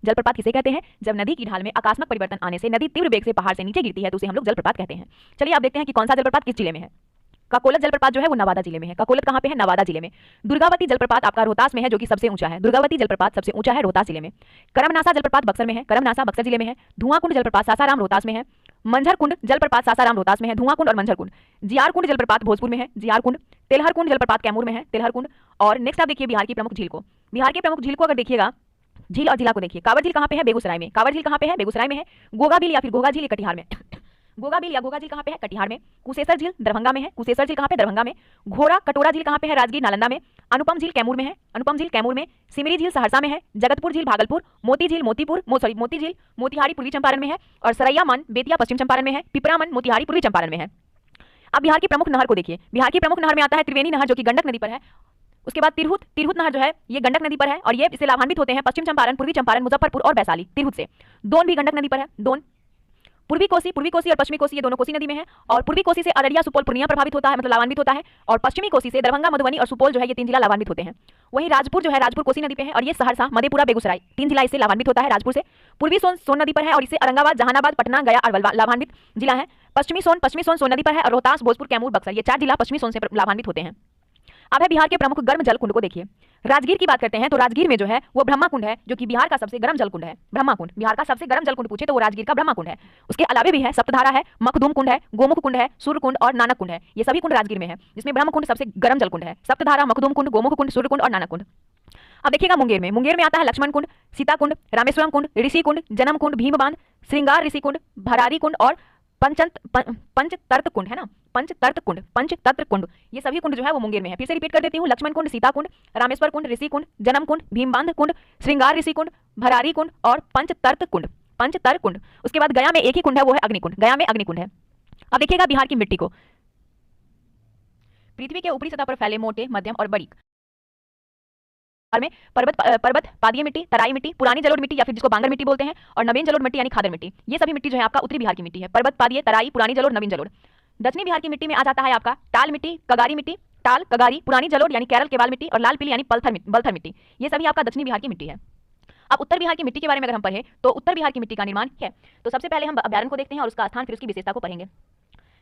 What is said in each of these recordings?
जलप्रपात किसे कहते हैं? जब नदी की ढाल में आकस्मिक परिवर्तन आने से नदी तीव्र वेग से पहाड़ से नीचे गिरती है तो उसे हम लोग जलप्रपात कहते हैं। चलिए आप देखते हैं कि कौन सा जलप्रपात किस जिले में है। काकोलत जलप्रपात जो है वो नवादा जिले में है। काकोलत कहाँ पे है? नवादा जिले में। दुर्गावती जलप्रपात आपका रोहतास में है, जो कि सबसे ऊंचा है। दुर्गावती जलप्रपात सबसे ऊंचा है रोहतास जिले में। करमनासा जलप्रपात बक्सर में है। करमनासा बक्सर जिले में है। धुआंकुंड जलप्रपात सासाराम रोहतास में है। मंझरकुंड जलप्रपात सासाराम रोहतास में है। धुआंकुंड और मंझरकुंड। जियारकुंड जलप्रपात भोजपुर में है। जियारकुंड। तेलहरकुंड जलप्रपात कैमूर में है। तेलहरकुंड। और नेक्स्ट आप देखिए बिहार की प्रमुख झील को। बिहार के प्रमुख झील को अगर देखिएगा, झील और जिला को देखिए। कांवर झील कहाँ पे है? बेगूसराय में। कांवर झील कहाँ पे है? बेगूसराय में है। गोगा झील या फिर घोघा झील कटिहार में। गोगा झील या घोघा झील कहाँ पे है? कटिहार में। कुशेश्वर झील दरभंगा में है। कुशेश्वर झील कहाँ पे? दरभंगा में। घोड़ा कटोरा झील कहाँ पे है? राजगीर नालंदा में। अनुपम झील कैमूर में है। अनुपम झील कैमूर में। सिमरी झील सहरसा में है। जगतपुर झील भागलपुर। मोती झील मोती झील मोतिहारी पूर्वी चंपारण में है। और सरैया मन बेतिया पश्चिम चंपारण में है। पिपरा मन मोतिहारी पूर्वी चंपारण में है। अब बिहार की प्रमुख नहर को देखिए। बिहार की प्रमुख नहर में आता है त्रिवेणी नहर, जो कि गंडक नदी पर है। उसके बाद तिरहुत नहर जो है ये गंडक नदी पर है और ये इससे लाभान्वित होते हैं पश्चिम चंपारण, पूर्वी चंपारण, मुजफ्फरपुर और वैशाली। तिरहुत से। दोन भी गंडक नदी पर है। दोन। पूर्वी कोसी और पश्चिमी कोसी ये दोनों कोसी नदी में है। और पूर्वी कोसी से अररिया सुपौल पूर्णिया प्रभावित होता है, मतलब लाभान्वित होता है। और पश्चिमी कोसी से दरभंगा मधुबनी और सुपौल जो है ये 3 जिला लाभान्वित होते हैं। वहीं राजपुर जो है, राजपुर कोसी नदी पे है और ये सहरसा मधेपुरा बेगूसराय 3 जिला इससे लाभान्वित होता है। राजपुर से पूर्वी सोन नदी पर है और इससे औरंगाबाद जहानाबाद पटना गया और लाभान्वित जिला है। पश्चिमी सोन सोन नदी पर है और रोहतास भोजपुर कैमूर बक्सर ये 4 जिला पश्चिमी सोन से लाभान्वित होते हैं। अब है बिहार के प्रमुख गर्म जल कुंड को देखिए। राजगीर की बात करते हैं तो राजगीर में जो है वो ब्रह्मा कुंड है, जो कि बिहार का सबसे गर्म जल कुंड है। ब्रह्मा कुंड बिहार का सबसे गर्म जल कुंड पूछे तो वो राजगीर का ब्रह्मा कुंड है। उसके अलावे भी है सप्तधारा है, मखदूम कुंड है, गोमुख कुंड है, सूर्य कुंड और नानक कुंड है। ये सभी कुंड राजगीर में है, जिसमें ब्रह्म कुंड सबसे गर्म जल कुंड है। सप्तधारा, मखदूम कुंड, गोमुख कुंड, सूर्य कुंड और नानक कुंड। अब देखिएगा मुंगेर में आता है लक्ष्मण कुंड, सीता कुंड, रामेश्वरम कुंड, ऋषि कुंड, जनम कुंड, भीम बांध, श्रृंगार ऋषि कुंड, भरारी कुंड और पंचतर्त कुंड है ना, पंचतत्व कुंड। ये सभी कुंड जो है वो मुंगेर में है। फिर से रिपीट कर देती हूँ। लक्ष्मण कुंड, सीता कुंड, रामेश्वर कुंड, ऋषि कुंड, जनम कुंड, भीमबांध कुंड, श्रृंगार ऋषि कुंड, भरारी कुंड और पंचतर्त कुंड। उसके बाद गया में एक ही कुंड है, वो है अग्निकुंड। गया में अग्निकुंड है। अब देखिएगा बिहार की मिट्टी को। पृथ्वी के ऊपरी सतह पर फैले मोटे, मध्यम और बारीक में पर्वत पादीय मिट्टी, तराई मिट्टी, पुरानी जलोढ़ मिट्टी या फिर जिसको बांगर मिट्टी बोलते हैं, और नवीन जलोढ़ मिट्टी यानी खादर मिट्टी। ये सभी मिट्टी जो है आपका उत्तरी बिहार की मिट्टी है। पर्वत पादीय, तराई, पुरानी जलोढ़, नवीन जलोढ़। दक्षिणी बिहार की मिट्टी में आ जाता है आपका टाल मिट्टी, कगारी मिट्टी, टाल, कगारी, पुरानी जलोढ़ यानी केरल केवाल मिट्टी और लाल पीली यानी बलथर मिट्टी। ये सभी आपका दक्षिणी बिहार की मिट्टी है। अब उत्तर बिहार की मिट्टी के बारे में अगर हम पढ़ें तो उत्तर बिहार की मिट्टी का निर्माण है। तो सबसे पहले हम अभ्यारण्य को देखते हैं और उसका स्थान, फिर उसकी विशेषता को पढ़ेंगे।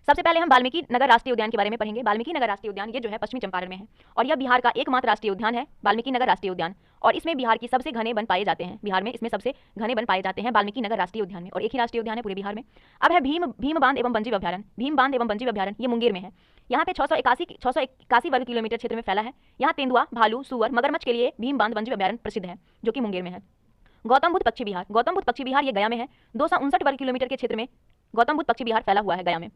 सबसे पहले हम वाल्मीकि नगर राष्ट्रीय उद्यान के बारे में पढ़ेंगे। वाल्मीकि नगर राष्ट्रीय उद्यान ये जो है पश्चिमी चंपारण में है और यह बिहार का एकमात्र राष्ट्रीय उद्यान है, वाल्मीकि नगर राष्ट्रीय उद्यान। और इसमें बिहार की सबसे घने वन पाए जाते हैं। बिहार में इसमें सबसे घने वन पाए जाते हैं वाल्मीकि नगर राष्ट्रीय उद्यान में, और एक ही राष्ट्रीय उद्यान है पूरे बिहार में। अब है भीम बांध एवं वन्यजीव अभ्यारण्य। भीम बांध एवं वन्यजीव अभ्यारण्य ये मुंगेर में है। यहाँ पे 681 वर्ग किलोमीटर क्षेत्र में फैला है। यहाँ तेंदुआ, भालू, सुअर, मगरमच्छ के लिए भीम बांध वन्यजीव अभ्यारण्य प्रसिद्ध है, जो कि मुंगेर में है। गौतम बुद्ध पक्षी विहार ये गया में है। 259 वर्ग किलोमीटर के क्षेत्र में गौतम बुद्ध पक्षी विहार फैला हुआ है गया में।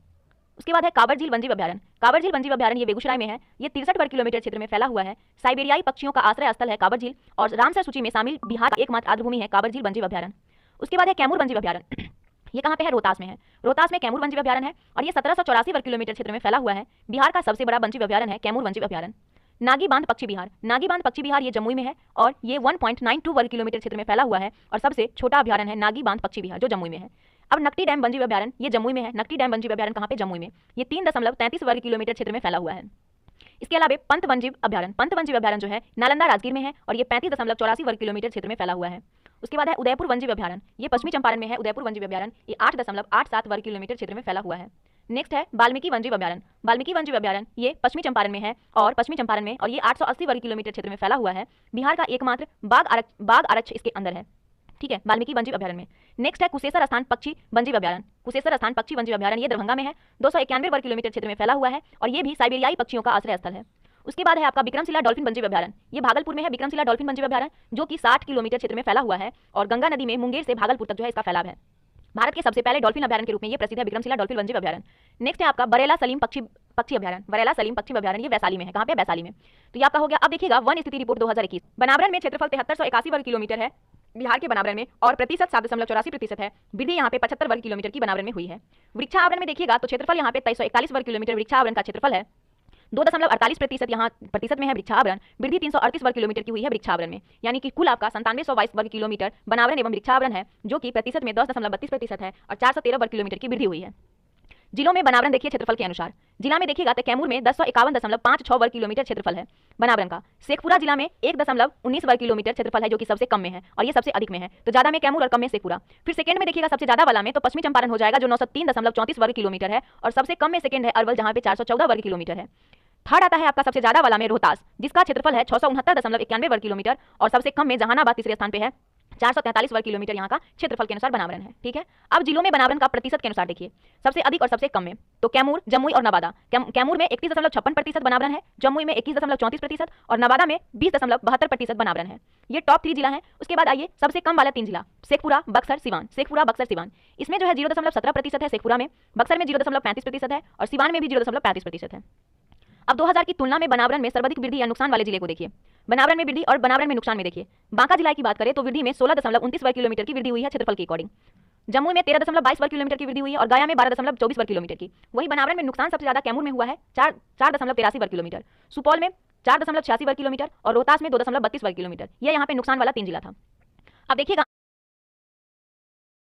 उसके बाद है कांवर झील वन्यजीव अभ्यारण्य। कांवर झील वन्यजीव अभ्यारण्य ये बेगूसराय में है। ये 63 वर्ग किलोमीटर क्षेत्र में फैला हुआ है। साइबेरियाई पक्षियों का आश्रय स्थल है कांवर झील और रामसर सूची में शामिल बिहार का एकमात्र आर्द्रभूमि है कांवर झील वन्यजीव अभ्यारण्य। उसके बाद है कैमूर वन्यजीव अभ्यारण्य। ये कहाँ पे है? रोहतास में है। रोहतास में कैमूर वन्यजीव अभ्यारण्य है और ये 1784 वर्ग किलोमीटर क्षेत्र में फैला हुआ है। बिहार का सबसे बड़ा वन्यजीव अभ्यारण्य है कैमूर वन्यजीव अभ्यारण्य। नागी बांध पक्षी विहार ये जमुई में है और ये 1.92 वर्ग किलोमीटर क्षेत्र में फैला हुआ है और सबसे छोटा अभ्यारण्य है नागी बांध पक्षी विहार, जो जमुई में है। अब नकटी डैम वन्यजीव अभ्यारण्य ये जमुई में है। नकटी डैम वन्यजीव अभ्यारण्य कहाँ पे? जमुई में। ये 3.33 वर्ग किलोमीटर क्षेत्र में फैला हुआ है। इसके अलावा पंत वन्यजीव अभ्यारण्य जो है नालंदा राजगीर में है और ये 35.84 वर्ग किलोमीटर क्षेत्र में फैला हुआ है। उसके बाद है उदयपुर वन्यजीव अभ्यारण्य। ये पश्चिमी चंपारण में है। उदयपुर वन्यजीव अभ्यारण्य ये 8.87 वर्ग किलोमीटर क्षेत्र में फैला हुआ है। नेक्स्ट है वाल्मीकि वन्यजीव अभ्यारण्य। वाल्मीकि वन्यजीव अभ्यारण्य ये पश्चिमी चंपारण में है और ये 880 वर्ग किलोमीटर क्षेत्र में फैला हुआ है। बिहार का एकमात्र बाघ आरक्ष इसके अंदर है। ठीक है, वाल्मीकि वन्यजीव अभ्यारण्य में। नेक्स्ट है कुशेश्वर स्थान पक्षी वन्यजीव अभ्यारण्य ये दरभंगा में है। 291 वर्ग किलोमीटर क्षेत्र में फैला हुआ है और ये भी साइबेरियाई पक्षियों का आश्रय स्थल है। उसके बाद है आपका विक्रमशिला डॉल्फिन वन्यजीव अभ्यारण्य। ये भागलपुर में है। विक्रमशिला डॉल्फिन वन्यजीव अभ्यारण्य जो कि 60 किलोमीटर क्षेत्र में फैला हुआ है और गंगा नदी में मुंगेर से भागलपुर तक जो है इसका फैलाव है। भारत के सबसे पहले डॉल्फिन अभ्यारण्य के रूप में ये प्रसिद्ध है विक्रमशिला डॉल्फिन वन्यजीव अभ्यारण्य। नेक्स्ट है आपका बरेला सलीम पक्षी अभ्यारण्य। ये वैशाली में है। कहाँ पे? वैशाली में। तो ये आपका हो गया। अब देखिएगा वन स्थिति रिपोर्ट 2021। बनावरण में क्षेत्रफल 7381 वर्ग किलोमीटर है बिहार के बनावरण में और प्रतिशत 7.84% है। वृद्धि यहाँ पे 75 वर्ग किलोमीटर की बनावरण में हुई है। वृक्षावरण में देखिएगा तो क्षेत्रफल यहाँ पे 2341 वर्ग किलोमीटर वृक्षावरण का क्षेत्रफल है। 2.48% यहाँ प्रतिशत में है वृक्षावरण। वृद्धि 338 वर्ग किलोमीटर की हुई है वृक्षावरण में, यानी कि कुल आपका 9722 वर्ग किलोमीटर बनावरण एवं वृक्षावरण है, जो कि प्रतिशत में 10.32% है और 413 वर्ग किलोमीटर की वृद्धि हुई है। जिलों में बनावरण देखिए क्षेत्रफल के अनुसार। जिला में देखिएगा तो कैमूर में 1051.56 वर्ग किलोमीटर क्षेत्रफल है बनावरण का। शेखपुरा जिला में 1.19 वर्ग किलोमीटर क्षेत्रफल है, जो कि सबसे कम में है, और ये सबसे अधिक में है। तो ज्यादा में कैमूर और कम में शेखपुरा। फिर सेकंड में देखिएगा सबसे ज्यादा वाला में तो पश्चिमी चंपारण हो जाएगा, जो 903.34 वर्ग किलोमीटर है, और सबसे कम में सेकंड है अरवल, जहां पे 414 वर्ग किलोमीटर है। थर्ड आता है आपका सबसे ज्यादा वाला में रोहतास, जिसका क्षेत्रफल है 669.91 वर्ग किलोमीटर, और सबसे कम में जहानाबाद तीसरे स्थान पे है, 443 वर्ग किलोमीटर यहाँ का क्षेत्रफल के अनुसार बनावरण है। ठीक है, अब जिलों में बनावरण का प्रतिशत के अनुसार देखिए सबसे अधिक और सबसे कम में। तो कैमूर, जमुई और नवादा। कैमूर में 31.56% बनावरण है, जमुई में 21.34% और नवादा में 20.72% बनावरण है। ये टॉप 3 जिला हैं। उसके बाद आइए सबसे कम वाला 3 जिला, शेखपुरा, बक्सर, सिवान। शेखपुरा, बक्सर, सिवान, इसमें जो है 0.17% है शेखपुरा में, बक्सर में 0.35% है, और सिवान में भी 0.35% है। अब 2000 की तुलना में बनावरण में सर्वाधिक वृद्धि या नुकसान वाले जिले को देखिए। बनावरण में वृद्धि और बनावरण में नुकसान में देखिए। बांका जिला की बात करें तो वृद्धि में 16.29 वर्ग किलोमीटर की वृद्धि हुई है क्षेत्रफल के अकॉर्डिंग। जम्मू में 13.22 वर्ग किलोमीटर की वृद्धि हुई है, और गया में 12.24 वर्ग किलोमीटर की। वही बनावरण में नुकसान सबसे ज्यादा कैमूर में हुआ है, 4.83 वर्ग किलोमीटर, सुपौल में 4.86 वर्ग किलोमीटर, और रोहतास में 2.32 वर्ग किलोमीटर। यह यहाँ पे नुकसान वाला 3 जिला था। अब देखिएगा